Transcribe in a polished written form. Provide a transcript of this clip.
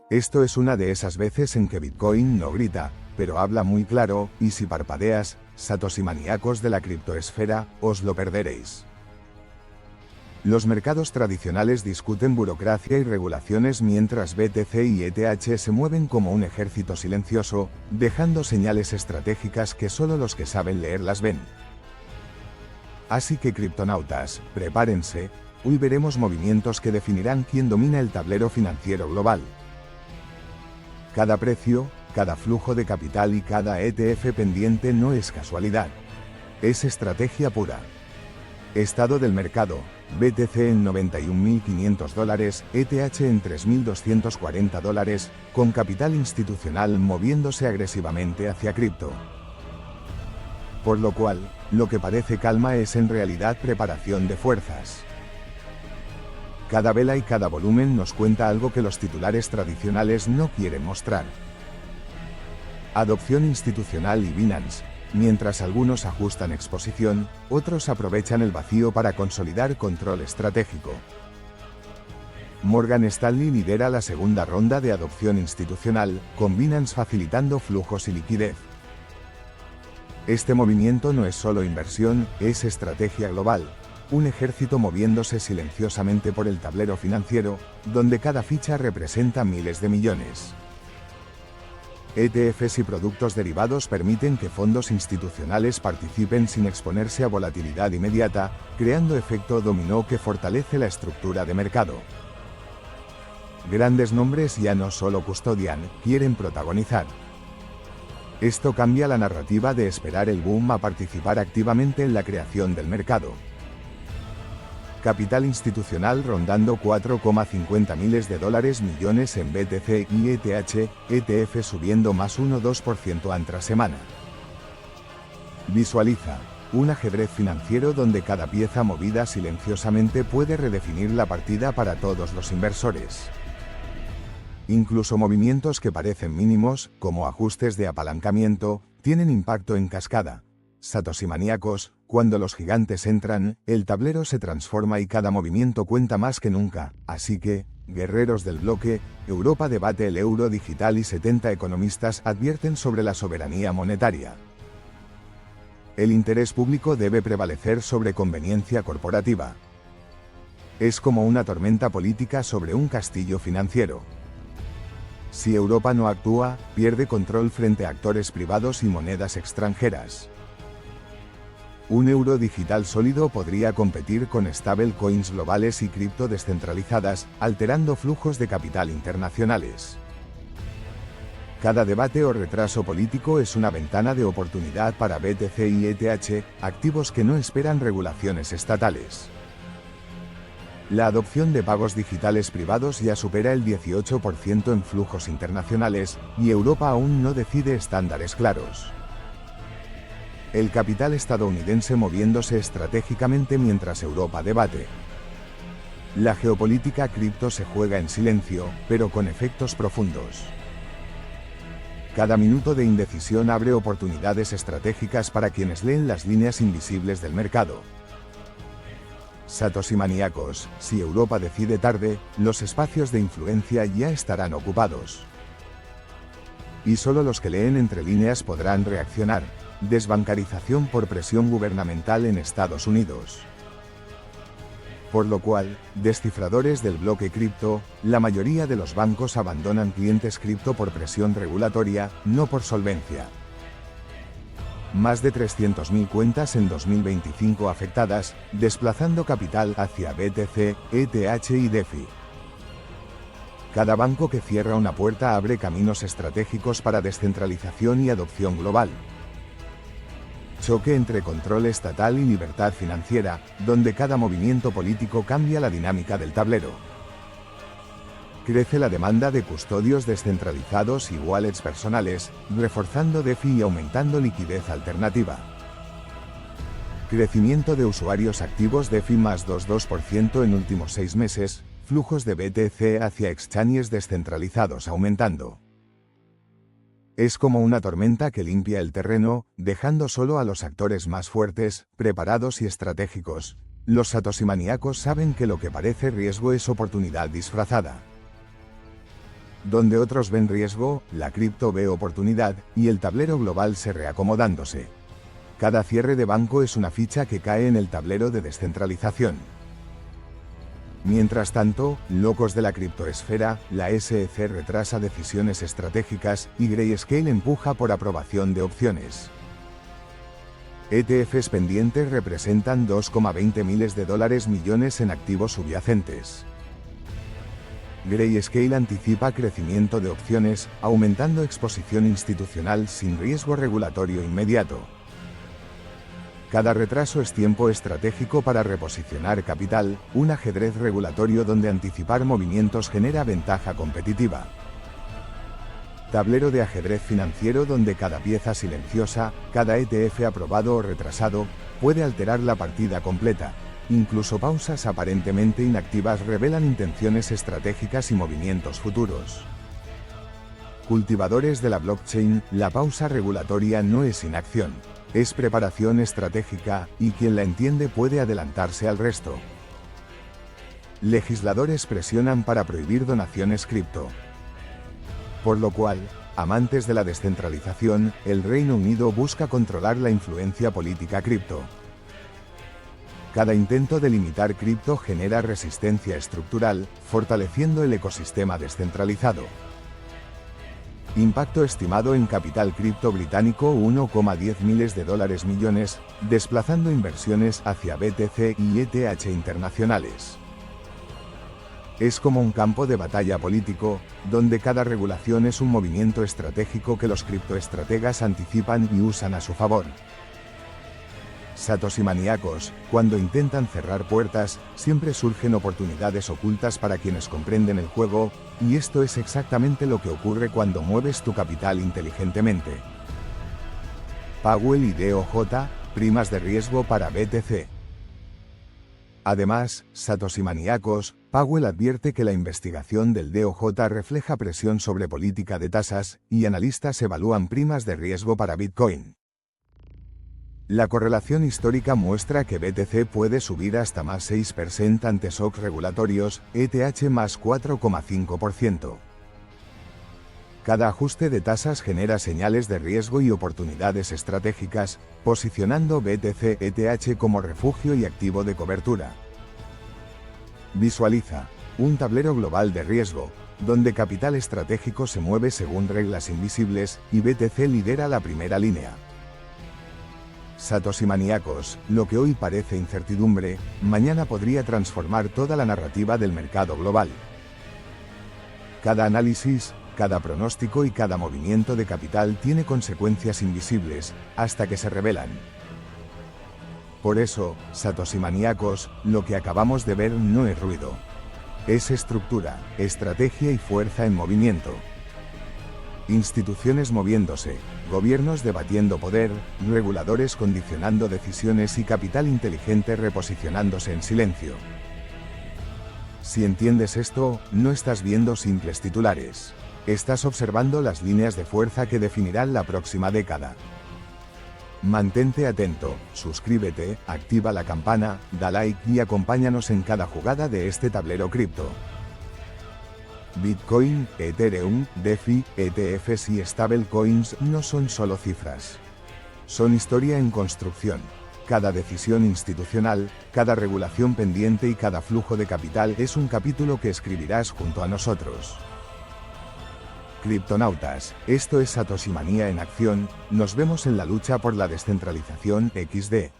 Esto es una de esas veces en que Bitcoin no grita, pero habla muy claro, y si parpadeas, Satoshi maníacos de la criptoesfera, os lo perderéis. Los mercados tradicionales discuten burocracia y regulaciones mientras BTC y ETH se mueven como un ejército silencioso, dejando señales estratégicas que solo los que saben leerlas ven. Así que criptonautas, prepárense, hoy veremos movimientos que definirán quién domina el tablero financiero global. Cada precio, cada flujo de capital y cada ETF pendiente no es casualidad. Es estrategia pura. Estado del mercado: BTC en $91.500, ETH en $3.240, con capital institucional moviéndose agresivamente hacia cripto. Por lo cual, lo que parece calma es en realidad preparación de fuerzas. Cada vela y cada volumen nos cuenta algo que los titulares tradicionales no quieren mostrar. Adopción institucional y Binance. Mientras algunos ajustan exposición, otros aprovechan el vacío para consolidar control estratégico. Morgan Stanley lidera la segunda ronda de adopción institucional, con Binance facilitando flujos y liquidez. Este movimiento no es solo inversión, es estrategia global. Un ejército moviéndose silenciosamente por el tablero financiero, donde cada ficha representa miles de millones. ETFs y productos derivados permiten que fondos institucionales participen sin exponerse a volatilidad inmediata, creando efecto dominó que fortalece la estructura de mercado. Grandes nombres ya no solo custodian, quieren protagonizar. Esto cambia la narrativa de esperar el boom a participar activamente en la creación del mercado. Capital institucional rondando $4,50 miles millones en BTC y ETH, ETF subiendo más 1,2% entre semana. Visualiza un ajedrez financiero donde cada pieza movida silenciosamente puede redefinir la partida para todos los inversores. Incluso movimientos que parecen mínimos, como ajustes de apalancamiento, tienen impacto en cascada. Satoshi maníacos: cuando los gigantes entran, el tablero se transforma y cada movimiento cuenta más que nunca, así que, guerreros del bloque, Europa debate el euro digital y 70 economistas advierten sobre la soberanía monetaria. El interés público debe prevalecer sobre conveniencia corporativa. Es como una tormenta política sobre un castillo financiero. Si Europa no actúa, pierde control frente a actores privados y monedas extranjeras. Un euro digital sólido podría competir con stablecoins globales y cripto descentralizadas, alterando flujos de capital internacionales. Cada debate o retraso político es una ventana de oportunidad para BTC y ETH, activos que no esperan regulaciones estatales. La adopción de pagos digitales privados ya supera el 18% en flujos internacionales, y Europa aún no decide estándares claros. El capital estadounidense moviéndose estratégicamente mientras Europa debate. La geopolítica cripto se juega en silencio, pero con efectos profundos. Cada minuto de indecisión abre oportunidades estratégicas para quienes leen las líneas invisibles del mercado. Satoshi maníacos: si Europa decide tarde, los espacios de influencia ya estarán ocupados. Y solo los que leen entre líneas podrán reaccionar. Desbancarización por presión gubernamental en Estados Unidos. Por lo cual, descifradores del bloque cripto, la mayoría de los bancos abandonan clientes cripto por presión regulatoria, no por solvencia. Más de 300.000 cuentas en 2025 afectadas, desplazando capital hacia BTC, ETH y DeFi. Cada banco que cierra una puerta abre caminos estratégicos para descentralización y adopción global. Choque entre control estatal y libertad financiera, donde cada movimiento político cambia la dinámica del tablero. Crece la demanda de custodios descentralizados y wallets personales, reforzando DeFi y aumentando liquidez alternativa. Crecimiento de usuarios activos DeFi más 2,2% en últimos 6 meses, flujos de BTC hacia exchanges descentralizados aumentando. Es como una tormenta que limpia el terreno, dejando solo a los actores más fuertes, preparados y estratégicos. Los satoshimaniacos saben que lo que parece riesgo es oportunidad disfrazada. Donde otros ven riesgo, la cripto ve oportunidad, y el tablero global se reacomodándose. Cada cierre de banco es una ficha que cae en el tablero de descentralización. Mientras tanto, locos de la criptoesfera, la SEC retrasa decisiones estratégicas y Grayscale empuja por aprobación de opciones. ETFs pendientes representan 2,20 miles de dólares millones en activos subyacentes. Grayscale anticipa crecimiento de opciones, aumentando exposición institucional sin riesgo regulatorio inmediato. Cada retraso es tiempo estratégico para reposicionar capital, un ajedrez regulatorio donde anticipar movimientos genera ventaja competitiva. Tablero de ajedrez financiero donde cada pieza silenciosa, cada ETF aprobado o retrasado, puede alterar la partida completa. Incluso pausas aparentemente inactivas revelan intenciones estratégicas y movimientos futuros. Cultivadores de la blockchain, la pausa regulatoria no es inacción. Es preparación estratégica, y quien la entiende puede adelantarse al resto. Legisladores presionan para prohibir donaciones cripto. Por lo cual, amantes de la descentralización, el Reino Unido busca controlar la influencia política cripto. Cada intento de limitar cripto genera resistencia estructural, fortaleciendo el ecosistema descentralizado. Impacto estimado en capital cripto británico 1,10 miles de dólares millones, desplazando inversiones hacia BTC y ETH internacionales. Es como un campo de batalla político, donde cada regulación es un movimiento estratégico que los criptoestrategas anticipan y usan a su favor. Satoshimaniacos, cuando intentan cerrar puertas, siempre surgen oportunidades ocultas para quienes comprenden el juego, y esto es exactamente lo que ocurre cuando mueves tu capital inteligentemente. Powell y DOJ, primas de riesgo para BTC. Además, Satoshimaniacos, Powell advierte que la investigación del DOJ refleja presión sobre política de tasas, y analistas evalúan primas de riesgo para Bitcoin. La correlación histórica muestra que BTC puede subir hasta más 6% ante shocks regulatorios, ETH más 4,5%. Cada ajuste de tasas genera señales de riesgo y oportunidades estratégicas, posicionando BTC-ETH como refugio y activo de cobertura. Visualiza un tablero global de riesgo, donde capital estratégico se mueve según reglas invisibles, y BTC lidera la primera línea. Satoshimaniacos, lo que hoy parece incertidumbre, mañana podría transformar toda la narrativa del mercado global. Cada análisis, cada pronóstico y cada movimiento de capital tiene consecuencias invisibles, hasta que se revelan. Por eso, Satoshimaniacos, lo que acabamos de ver no es ruido. Es estructura, estrategia y fuerza en movimiento. Instituciones moviéndose, gobiernos debatiendo poder, reguladores condicionando decisiones y capital inteligente reposicionándose en silencio. Si entiendes esto, no estás viendo simples titulares. Estás observando las líneas de fuerza que definirán la próxima década. Mantente atento, suscríbete, activa la campana, da like y acompáñanos en cada jugada de este tablero cripto. Bitcoin, Ethereum, DeFi, ETFs y stablecoins no son solo cifras. Son historia en construcción. Cada decisión institucional, cada regulación pendiente y cada flujo de capital es un capítulo que escribirás junto a nosotros. Criptonautas, esto es Satoshimanía en acción, nos vemos en la lucha por la descentralización XD.